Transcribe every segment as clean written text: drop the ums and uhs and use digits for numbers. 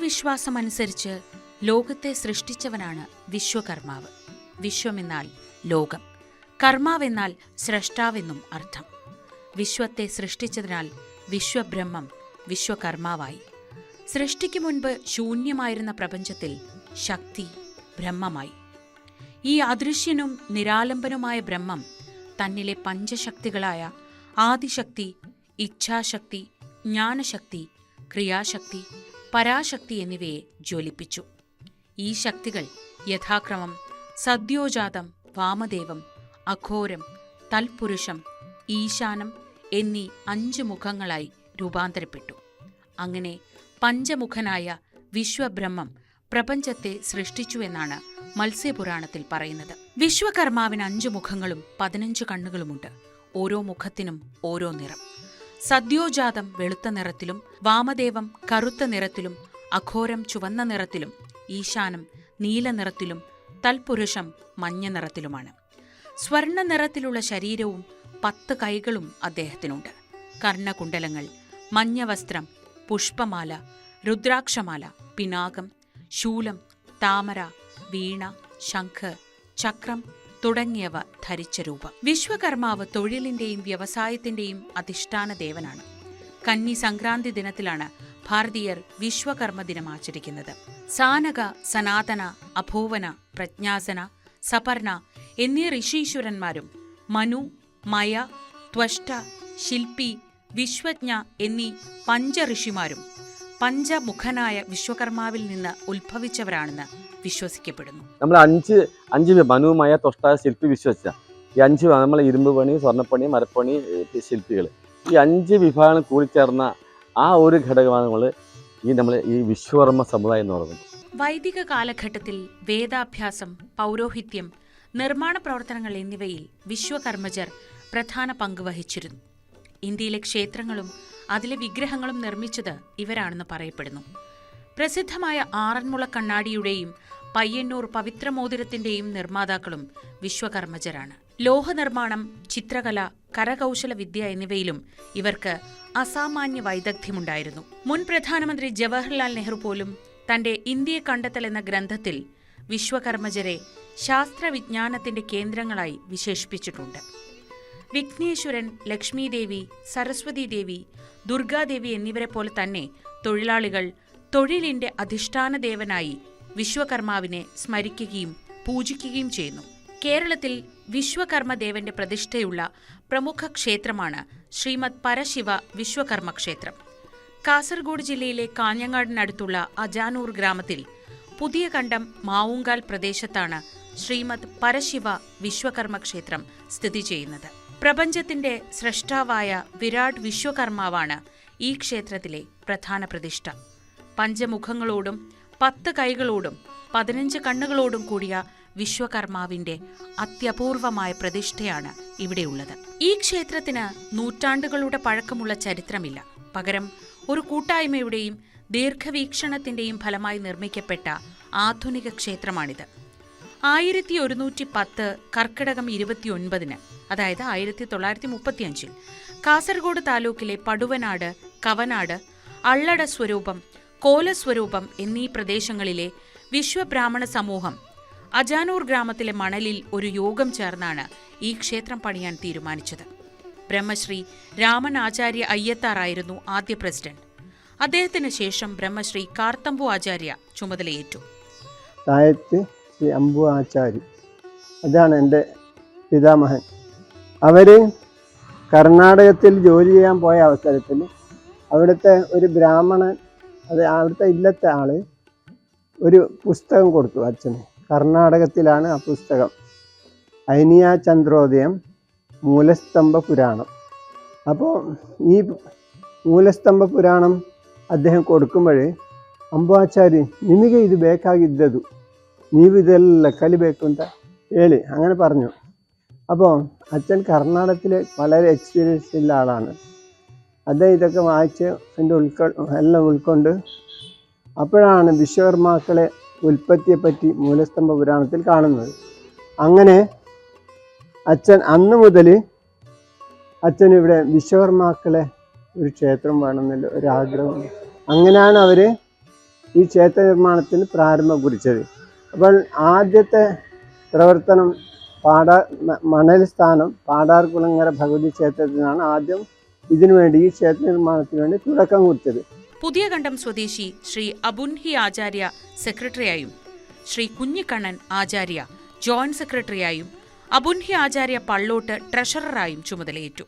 ഹിന്ദുവിശ്വാസമനുസരിച്ച് ലോകത്തെ സൃഷ്ടിച്ചവനാണ് വിശ്വകർമാവ്. വിശ്വമെന്നാൽ ലോകം, കർമാവെന്നാൽ സ്രഷ്ടാവെന്നും അർത്ഥം. വിശ്വത്തെ സൃഷ്ടിച്ചതിനാൽ വിശ്വബ്രഹ്മം വിശ്വകർമാവായി. സൃഷ്ടിക്ക് മുൻപ് ശൂന്യമായിരുന്ന പ്രപഞ്ചത്തിൽ ശക്തി ബ്രഹ്മമായി. ഈ അദൃശ്യനും നിരാലംബനുമായ ബ്രഹ്മം തന്നിലെ പഞ്ചശക്തികളായ ആദിശക്തി, ഇച്ഛാശക്തി, ജ്ഞാനശക്തി, ക്രിയാശക്തി, പരാശക്തി എന്നിവയെ ജ്വലിപ്പിച്ചു. ഈ ശക്തികൾ യഥാക്രമം സദ്യോജാതം, വാമദേവം, അഘോരം, തൽപുരുഷം, ഈശാനം എന്നീ 5 മുഖങ്ങളായി രൂപാന്തരപ്പെട്ടു. അങ്ങനെ പഞ്ചമുഖനായ വിശ്വബ്രഹ്മം പ്രപഞ്ചത്തെ സൃഷ്ടിച്ചുവെന്നാണ് മത്സ്യപുരാണത്തിൽ പറയുന്നത്. വിശ്വകർമാവിന് 5 മുഖങ്ങളും 15 കണ്ണുകളുമുണ്ട്. ഓരോ മുഖത്തിനും ഓരോ നിറം. സദ്യോജാതം വെളുത്ത നിറത്തിലും, വാമദേവം കറുത്ത നിറത്തിലും, അഘോരം ചുവന്ന നിറത്തിലും, ഈശാനം നീല നിറത്തിലും, തൽപുരുഷം മഞ്ഞ നിറത്തിലുമാണ്. സ്വർണ്ണ നിറത്തിലുള്ള ശരീരവും 10 കൈകളും അദ്ദേഹത്തിനുണ്ട്. കർണകുണ്ടലങ്ങൾ, മഞ്ഞവസ്ത്രം, പുഷ്പമാല, രുദ്രാക്ഷമാല, പിനാകം, ശൂലം, താമര, വീണ, ശംഖ്, ചക്രം തുടങ്ങിയവ ധരിച്ച രൂപം. വിശ്വകർമാവ് തൊഴിലിന്റെയും വ്യവസായത്തിന്റെയും അധിഷ്ഠാന ദേവനാണ്. കന്നി സംക്രാന്തി ദിനത്തിലാണ് ഭാരതീയർ വിശ്വകർമ്മ ദിനം ആചരിക്കുന്നത്. സാനക, സനാതന, അഭോവന, പ്രജ്ഞാസന, സപർണ എന്നീ ഋഷീശ്വരന്മാരും മനു, മയ, ത്വഷ്ട, ശില്പി, വിശ്വജ്ഞ എന്നീ പഞ്ചഋഷിമാരും പഞ്ചമുഖനായ വിശ്വകർമാവിൽ നിന്ന് ഉത്ഭവിച്ചവരാണെന്ന് വിശ്വസിക്കപ്പെടുന്നു. നമ്മൾ അഞ്ച് മനു, മയ, ത്വഷ്ട, ശില്പി, വിശ്വജ്ഞ, ഈ 5 നമ്മൾ ഇരുമ്പ് പണി, സ്വർണ്ണപ്പണി, മരപ്പണി, ശില്പികൾ, ഈ 5 വിഭാഗങ്ങൾ കൂടിച്ചേർന്ന ആ ഒരു ഘടകമാണ് നമ്മൾ ഈ വിശ്വകർമ്മ സമുദായം എന്ന് പറയുന്നത്. വൈദിക കാലഘട്ടത്തിൽ വേദാഭ്യാസം, പൗരോഹിത്യം, നിർമ്മാണ പ്രവർത്തനങ്ങൾ എന്നിവയിൽ വിശ്വകർമ്മജർ പ്രധാന പങ്ക് വഹിച്ചിരുന്നു. ഇന്ത്യയിലെ ക്ഷേത്രങ്ങളും അതിലെ വിഗ്രഹങ്ങളും നിർമ്മിച്ചത് ഇവരാണെന്ന് പറയപ്പെടുന്നു. പ്രസിദ്ധമായ ആറന്മുള കണ്ണാടിയുടെയും പയ്യന്നൂർ പവിത്രമോതിരത്തിന്റെയും നിർമ്മാതാക്കളും വിശ്വകർമ്മജരാണ്. ലോഹനിർമ്മാണം, ചിത്രകല, കരകൗശല വിദ്യ എന്നിവയിലും ഇവർക്ക് അസാമാന്യ വൈദഗ്ധ്യമുണ്ടായിരുന്നു. മുൻ പ്രധാനമന്ത്രി ജവഹർലാൽ നെഹ്റു പോലും തന്റെ ഇന്ത്യയെ കണ്ടെത്തൽ എന്ന ഗ്രന്ഥത്തിൽ വിശ്വകർമ്മജരെ ശാസ്ത്രവിജ്ഞാനത്തിന്റെ കേന്ദ്രങ്ങളായി വിശേഷിപ്പിച്ചിട്ടുണ്ട്. വിഘ്നേശ്വരൻ, ലക്ഷ്മീദേവി, സരസ്വതി ദേവി, ദുർഗാദേവി എന്നിവരെ പോലെ തന്നെ തൊഴിലാളികൾ തൊഴിലിന്റെ അധിഷ്ഠാന ദേവനായി വിശ്വകർമാവിനെ സ്മരിക്കുകയും പൂജിക്കുകയും ചെയ്യുന്നു. കേരളത്തിൽ വിശ്വകർമ്മദേവന്റെ പ്രതിഷ്ഠയുള്ള പ്രമുഖ ക്ഷേത്രമാണ് ശ്രീമദ് പരശിവ വിശ്വകർമ്മ ക്ഷേത്രം. കാസർഗോഡ് ജില്ലയിലെ കാഞ്ഞങ്ങാടിനടുത്തുള്ള അജാനൂർ ഗ്രാമത്തിൽ പുതിയ കണ്ടം മാവുങ്കാൽ പ്രദേശത്താണ് ശ്രീമദ് പരശിവ വിശ്വകർമ്മ ക്ഷേത്രം സ്ഥിതി ചെയ്യുന്നത്. പ്രപഞ്ചത്തിന്റെ സ്രഷ്ടാവായ വിരാട് വിശ്വകർമാവാണ് ഈ ക്ഷേത്രത്തിലെ പ്രധാന പ്രതിഷ്ഠ. പഞ്ചമുഖങ്ങളോടും 10 കൈകളോടും 15 കണ്ണുകളോടും കൂടിയ വിശ്വകർമാവിന്റെ അത്യപൂർവമായ പ്രതിഷ്ഠയാണ് ഇവിടെയുള്ളത്. ഈ ക്ഷേത്രത്തിന് നൂറ്റാണ്ടുകളുടെ പഴക്കമുള്ള ചരിത്രമില്ല. പകരം ഒരു കൂട്ടായ്മയുടെയും ദീർഘവീക്ഷണത്തിന്റെയും ഫലമായി നിർമ്മിക്കപ്പെട്ട ആധുനിക ക്ഷേത്രമാണിത്. 1110 കർക്കിടകം 29, അതായത് 1935 കാസർഗോഡ് താലൂക്കിലെ പടുവനാട്, കവനാട്, അള്ളട സ്വരൂപം, കോലസ്വരൂപം എന്നീ പ്രദേശങ്ങളിലെ വിശ്വബ്രാഹ്മണ സമൂഹം അജാനൂർ ഗ്രാമത്തിലെ മണലിൽ ഒരു യോഗം ചേർന്നാണ് ഈ ക്ഷേത്രം പണിയാൻ തീരുമാനിച്ചത്. ബ്രഹ്മശ്രീ രാമൻ ആചാര്യ അയ്യത്താറായിരുന്നു ആദ്യ പ്രസിഡന്റ്. അദ്ദേഹത്തിന് ശേഷം ബ്രഹ്മശ്രീ കാർത്തമ്പു ആചാര്യ ചുമതലയേറ്റു. ശ്രീ അമ്പു ആചാര്യ, അതാണ് എൻ്റെ പിതാമഹൻ. അവർ കർണാടകത്തിൽ ജോലി ചെയ്യാൻ പോയ അവസരത്തിൽ അവിടുത്തെ ഒരു ബ്രാഹ്മണൻ, അവിടുത്തെ ഇല്ലത്തെ ആൾ ഒരു പുസ്തകം കൊടുത്തു അച്ഛന്. കർണാടകത്തിലാണ് ആ പുസ്തകം, ഐനിയ ചന്ദ്രോദയം മൂലസ്തംഭ പുരാണം. അപ്പോൾ ഈ മൂലസ്തംഭ പുരാണം അദ്ദേഹം കൊടുക്കുമ്പോൾ, ಅಂಬು ಆಚಾರಿ ನಿಮಗೆ ಇದು ಬೇಕಾಗಿದ್ದದು, ನೀವು ಇದೆಲ್ಲ ಕಲಿಬೇಕು ಅಂತ ಹೇಳಿ അങ്ങനെ പറഞ്ഞു. അപ്പോൾ അച്ഛൻ കർണാടകത്തിൽ വളരെ എക്സ്പീരിയൻസ് ഉള്ള ആളാണ്. അദ്ദേഹം ഇതൊക്കെ വായിച്ച് അതിൻ്റെ എല്ലാം ഉൾക്കൊണ്ട് അപ്പോഴാണ് വിശ്വകർമാക്കളെ ഉൽപ്പത്തിയെപ്പറ്റി മൂലസ്തംഭ പുരാണത്തിൽ കാണുന്നത്. അങ്ങനെ അച്ഛൻ അന്ന് മുതൽ അച്ഛൻ ഇവിടെ വിശ്വകർമാക്കളെ ഒരു ക്ഷേത്രം വേണമെന്നുള്ള ഒരാഗ്രഹം. അങ്ങനെയാണ് അവർ ഈ ക്ഷേത്ര നിർമ്മാണത്തിന് പ്രാരംഭം കുറിച്ചത്. അപ്പോൾ ആദ്യത്തെ പ്രവർത്തനം മണൽ സ്ഥാനം പാടാർകുളങ്ങര ഭഗവതി ക്ഷേത്രത്തിനാണ് ആദ്യം ഇതിനുവേണ്ടി ഈ ക്ഷേത്ര നിർമ്മാണത്തിന് വേണ്ടി തുടക്കം കുറിച്ചത്. പുതിയ കണ്ടം സ്വദേശി ശ്രീ അബുൻഹി ആചാര്യ സെക്രട്ടറിയായും ശ്രീ കുഞ്ഞിക്കണ്ണൻ ആചാര്യ ജോയിന്റ് സെക്രട്ടറിയായും അബുൻഹി ആചാര്യ പള്ളോട്ട് ട്രഷററായും ചുമതലയേറ്റു.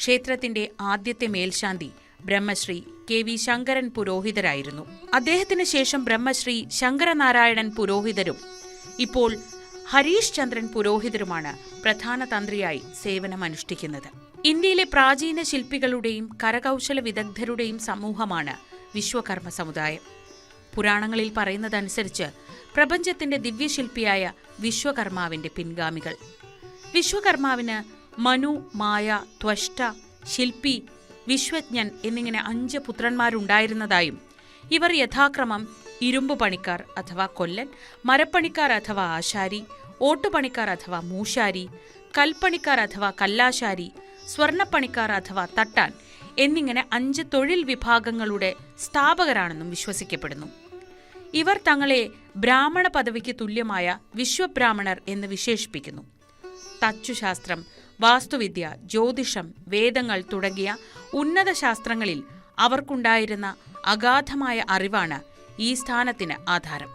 ക്ഷേത്രത്തിന്റെ ആദ്യത്തെ മേൽശാന്തി ബ്രഹ്മശ്രീ KV ശങ്കരൻ പുരോഹിതരായിരുന്നു. അദ്ദേഹത്തിന് ശേഷം ബ്രഹ്മശ്രീ ശങ്കരനാരായണൻ പുരോഹിതരും ഇപ്പോൾ ഹരീഷ് ചന്ദ്രൻ പുരോഹിതരുമാണ് പ്രധാന തന്ത്രിയായി സേവനമനുഷ്ഠിക്കുന്നത്. ഇന്ത്യയിലെ പ്രാചീന ശില്പികളുടെയും കരകൗശല വിദഗ്ധരുടെയും സമൂഹമാണ് വിശ്വകർമ്മ സമുദായം. പുരാണങ്ങളിൽ പറയുന്നതനുസരിച്ച് പ്രപഞ്ചത്തിന്റെ ദിവ്യശില്പിയായ വിശ്വകർമാവിന്റെ പിൻഗാമികൾ. വിശ്വകർമാവിന് മനു, മായ, ത്വഷ്ട, ശില്പി, വിശ്വജ്ഞൻ എന്നിങ്ങനെ 5 പുത്രന്മാരുണ്ടായിരുന്നതായും ഇവർ യഥാക്രമം ഇരുമ്പ് പണിക്കാർ അഥവാ കൊല്ലൻ, മരപ്പണിക്കാർ അഥവാ ആശാരി, ഓട്ടുപണിക്കാർ അഥവാ മൂശാരി, കൽപ്പണിക്കാർ അഥവാ കല്ലാശാരി, സ്വർണ്ണപ്പണിക്കാർ അഥവാ തട്ടാൻ എന്നിങ്ങനെ 5 തൊഴിൽ വിഭാഗങ്ങളുടെ സ്ഥാപകരാണെന്നും വിശ്വസിക്കപ്പെടുന്നു. ഇവർ തങ്ങളെ ബ്രാഹ്മണ പദവിക്ക് തുല്യമായ വിശ്വബ്രാഹ്മണർ എന്ന് വിശേഷിപ്പിക്കുന്നു. തച്ചുശാസ്ത്രം, വാസ്തുവിദ്യ, ജ്യോതിഷം, വേദങ്ങൾ തുടങ്ങിയ ഉന്നത ശാസ്ത്രങ്ങളിൽ അവർക്കുണ്ടായിരുന്ന അഗാധമായ അറിവാണ് ഈ സ്ഥാനത്തിന് ആധാരം.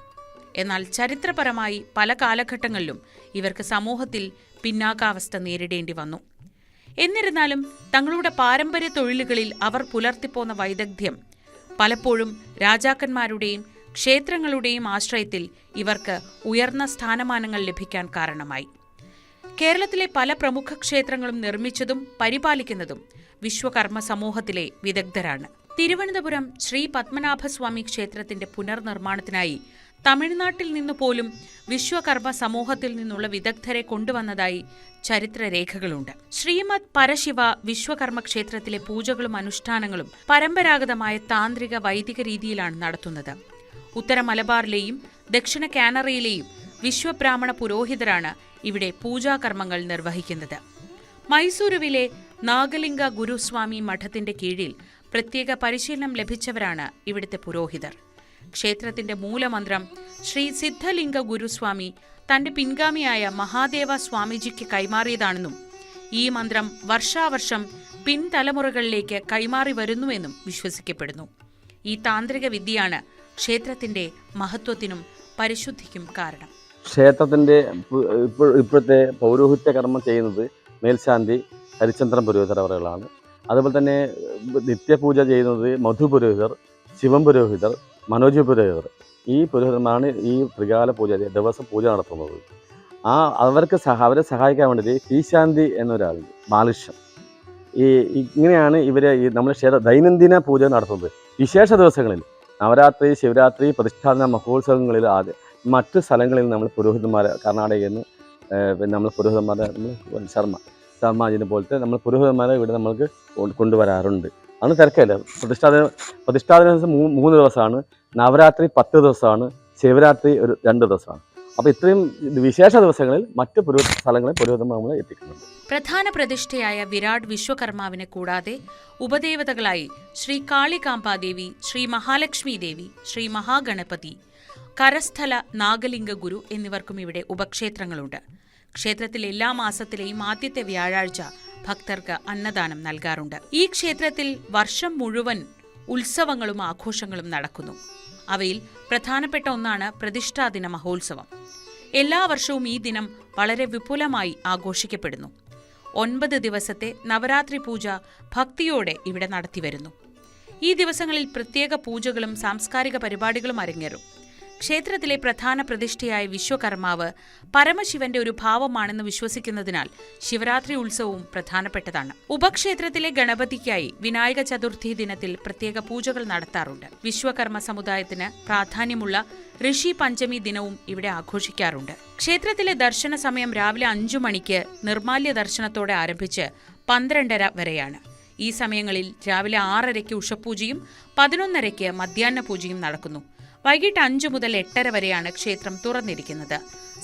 എന്നാൽ ചരിത്രപരമായി പല കാലഘട്ടങ്ങളിലും ഇവർക്ക് സമൂഹത്തിൽ പിന്നാക്കാവസ്ഥ നേരിടേണ്ടി വന്നു. എന്നിരുന്നാലും തങ്ങളുടെ പാരമ്പര്യ തൊഴിലുകളിൽ അവർ പുലർത്തിപ്പോന്ന വൈദഗ്ധ്യം പലപ്പോഴും രാജാക്കന്മാരുടെയും ക്ഷേത്രങ്ങളുടെയും ആശ്രയത്തിൽ ഇവർക്ക് ഉയർന്ന സ്ഥാനമാനങ്ങൾ ലഭിക്കാൻ കാരണമായി. കേരളത്തിലെ പല പ്രമുഖ ക്ഷേത്രങ്ങളും നിർമ്മിച്ചതും പരിപാലിക്കുന്നതും വിശ്വകർമ്മ സമൂഹത്തിലെ വിദഗ്ധരാണ്. തിരുവനന്തപുരം ശ്രീ പത്മനാഭസ്വാമി ക്ഷേത്രത്തിന്റെ പുനർനിർമ്മാണത്തിനായി തമിഴ്നാട്ടിൽ നിന്നുപോലും വിശ്വകർമ്മ സമൂഹത്തിൽ നിന്നുള്ള വിദഗ്ധരെ കൊണ്ടുവന്നതായി ചരിത്രരേഖകളുണ്ട്. ശ്രീമദ് പരശിവ വിശ്വകർമ്മ ക്ഷേത്രത്തിലെ പൂജകളും അനുഷ്ഠാനങ്ങളും പരമ്പരാഗതമായ താന്ത്രിക വൈദിക രീതിയിലാണ് നടത്തുന്നത്. ഉത്തര മലബാറിലെയും ദക്ഷിണ കാനറയിലെയും വിശ്വബ്രാഹ്മണ പുരോഹിതരാണ് ഇവിടെ പൂജാകർമ്മങ്ങൾ നിർവഹിക്കുന്നത്. മൈസൂരുവിലെ നാഗലിംഗ ഗുരുസ്വാമി മഠത്തിന്റെ കീഴിൽ പ്രത്യേക പരിശീലനം ലഭിച്ചവരാണ് ഇവിടുത്തെ പുരോഹിതർ. ക്ഷേത്രത്തിന്റെ മൂലമന്ത്രം ശ്രീ സിദ്ധലിംഗ ഗുരുസ്വാമി തന്റെ പിൻഗാമിയായ മഹാദേവ സ്വാമിജിക്ക് കൈമാറിയതാണെന്നും ഈ മന്ത്രം വർഷാവർഷം പിൻതലമുറകളിലേക്ക് കൈമാറി വരുന്നുവെന്നും വിശ്വസിക്കപ്പെടുന്നു. ഈ താന്ത്രിക വിദ്യയാണ് ക്ഷേത്രത്തിന്റെ മഹത്വത്തിനും പരിശുദ്ധിക്കും കാരണം. ക്ഷേത്രത്തിന്റെ ഇപ്പോഴത്തെ പൗരോഹിത്യ കർമ്മം ചെയ്യുന്നത് മേൽശാന്തി ഹരിചന്ദ്രൻ പുരോഹിതർ അവരുകളാണ്. അതുപോലെ തന്നെ നിത്യപൂജ ചെയ്യുന്നത് മധു പുരോഹിതർ, ശിവൻ പുരോഹിതർ, മനോജ് പുരോഹിതർ. ഈ പുരോഹിതന്മാരാണ് ഈ ത്രികാല പൂജ ദിവസം പൂജ നടത്തുന്നത്. അവരെ സഹായിക്കാൻ വേണ്ടിയിട്ട് കീശാന്തി എന്നൊരാളുണ്ട്, ബാലകൃഷ്ണൻ. ഇങ്ങനെയാണ് ഇവരെ നമ്മുടെ ക്ഷേത്ര ദൈനംദിന പൂജ നടത്തുന്നത്. വിശേഷ ദിവസങ്ങളിൽ നവരാത്രി, ശിവരാത്രി, പ്രതിഷ്ഠാപന മഹോത്സവങ്ങളിൽ മറ്റ് സ്ഥലങ്ങളിൽ നമ്മൾ പുരോഹിതന്മാരെ കർണാടകയിൽ നിന്ന് നമ്മൾ പുരോഹിതന്മാരെ ശർമ്മജിനെ പോലത്തെ നമ്മൾ പുരോഹിതന്മാരെ ഇവിടെ നമ്മൾക്ക് കൊണ്ടുവരാറുണ്ട്. അന്ന് തിരക്കല്ല. പ്രതിഷ്ഠാപന ദിവസം 3 ദിവസമാണ്, നവരാത്രി 10 ദിവസമാണ്, ശിവരാത്രി 2 ദിവസമാണ്. അപ്പോൾ ഇത്രയും വിശേഷ ദിവസങ്ങളിൽ മറ്റ് സ്ഥലങ്ങളിൽ പുരോഹിതന്മാർ നമ്മൾ എത്തിക്കുന്നുണ്ട്. പ്രധാന പ്രതിഷ്ഠയായ വിരാട് വിശ്വകർമാവിനെ കൂടാതെ ഉപദേവതകളായി ശ്രീ കാളികാംബാദേവി, ശ്രീ മഹാലക്ഷ്മി ദേവി, ശ്രീ മഹാഗണപതി, കരസ്ഥല നാഗലിംഗ ഗുരു എന്നിവർക്കും ഇവിടെ ഉപക്ഷേത്രങ്ങളുണ്ട്. ക്ഷേത്രത്തിൽ എല്ലാ മാസത്തിലെയും ആദ്യത്തെ വ്യാഴാഴ്ച ഭക്തർക്ക് അന്നദാനം നൽകാറുണ്ട്. ഈ ക്ഷേത്രത്തിൽ വർഷം മുഴുവൻ ഉത്സവങ്ങളും ആഘോഷങ്ങളും നടക്കുന്നു. അവയിൽ പ്രധാനപ്പെട്ട ഒന്നാണ് പ്രതിഷ്ഠാദിന മഹോത്സവം. എല്ലാ വർഷവും ഈ ദിനം വളരെ വിപുലമായി ആഘോഷിക്കപ്പെടുന്നു. 9 ദിവസത്തെ നവരാത്രി പൂജ ഭക്തിയോടെ ഇവിടെ നടത്തിവരുന്നു. ഈ ദിവസങ്ങളിൽ പ്രത്യേക പൂജകളും സാംസ്കാരിക പരിപാടികളും അരങ്ങേറും. ക്ഷേത്രത്തിലെ പ്രധാന പ്രതിഷ്ഠയായ വിശ്വകർമാവ് പരമശിവന്റെ ഒരു ഭാവമാണെന്ന് വിശ്വസിക്കുന്നതിനാൽ ശിവരാത്രി ഉത്സവവും പ്രധാനപ്പെട്ടതാണ്. ഉപക്ഷേത്രത്തിലെ ഗണപതിക്കായി വിനായക ചതുർത്ഥി ദിനത്തിൽ പ്രത്യേക പൂജകൾ നടത്താറുണ്ട്. വിശ്വകർമ്മ സമുദായത്തിന് പ്രാധാന്യമുള്ള ഋഷി പഞ്ചമി ദിനവും ഇവിടെ ആഘോഷിക്കാറുണ്ട്. ക്ഷേത്രത്തിലെ ദർശന സമയം രാവിലെ 5 മണിക്ക് നിർമാല്യ ദർശനത്തോടെ ആരംഭിച്ച് 12:30 വരെയാണ്. ഈ സമയങ്ങളിൽ രാവിലെ 6:30 ഉഷപൂജയും 11:30 മധ്യാഹ്ന പൂജയും നടക്കുന്നു. വൈകിട്ട് 5 മുതൽ 8:30 വരെയാണ് ക്ഷേത്രം തുറന്നിരിക്കുന്നത്.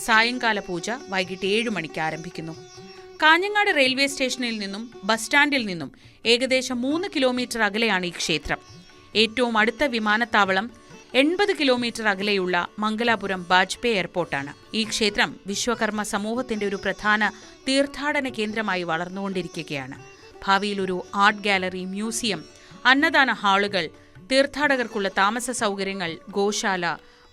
സായങ്കാല പൂജ വൈകിട്ട് 7 മണിക്ക് ആരംഭിക്കുന്നു. കാഞ്ഞങ്ങാട് റെയിൽവേ സ്റ്റേഷനിൽ നിന്നും ബസ് സ്റ്റാൻഡിൽ നിന്നും ഏകദേശം 3 കിലോമീറ്റർ അകലെയാണ് ഈ ക്ഷേത്രം. ഏറ്റവും അടുത്ത വിമാനത്താവളം 80 കിലോമീറ്റർ അകലെയുള്ള മംഗലാപുരം ബാജ്പേയി എയർപോർട്ടാണ്. ഈ ക്ഷേത്രം വിശ്വകർമ്മ സമൂഹത്തിന്റെ ഒരു പ്രധാന തീർത്ഥാടന കേന്ദ്രമായി വളർന്നുകൊണ്ടിരിക്കുകയാണ്. ഭാവിയിൽ ഒരു ആർട്ട് ഗാലറി, മ്യൂസിയം, അന്നദാന ഹാളുകൾ, തീർത്ഥാടകർക്കുള്ള താമസ സൗകര്യങ്ങൾ, ഗോശാല,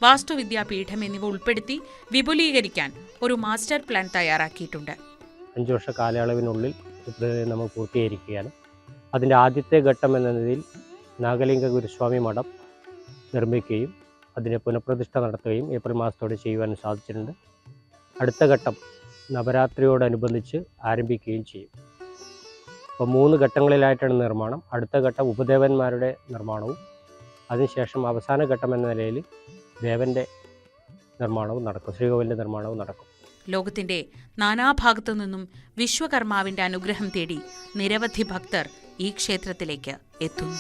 വാസ്തുവിദ്യാപീഠം എന്നിവ ഉൾപ്പെടുത്തി വിപുലീകരിക്കാൻ ഒരു മാസ്റ്റർ പ്ലാൻ തയ്യാറാക്കിയിട്ടുണ്ട്. 5 വർഷ കാലയളവിനുള്ളിൽ ഇത് നമ്മൾ പൂർത്തീകരിക്കുകയാണ്. അതിൻ്റെ ആദ്യത്തെ ഘട്ടം എന്ന നിലയിൽ നാഗലിംഗ ഗുരുസ്വാമി മഠം നിർമ്മിക്കുകയും അതിനെ പുനഃപ്രതിഷ്ഠ നടത്തുകയും ഏപ്രിൽ മാസത്തോടെ ചെയ്യുവാൻ സാധിച്ചിട്ടുണ്ട്. അടുത്ത ഘട്ടം നവരാത്രിയോടനുബന്ധിച്ച് ആരംഭിക്കുകയും ചെയ്യും. അപ്പോൾ 3 ഘട്ടങ്ങളിലായിട്ടാണ് നിർമ്മാണം. അടുത്ത ഘട്ടം ഉപദേവന്മാരുടെ നിർമ്മാണവും അതിനുശേഷം അവസാന ഘട്ടം എന്ന നിലയിൽ ദേവൻ്റെ നിർമ്മാണവും നടക്കും, ശ്രീകോവിലിൻ്റെ നിർമ്മാണവും നടക്കും. ലോകത്തിന്റെ നാനാഭാഗത്തു നിന്നും വിശ്വകർമാവിന്റെ അനുഗ്രഹം തേടി നിരവധി ഭക്തർ ഈ ക്ഷേത്രത്തിലേക്ക് എത്തുന്നു.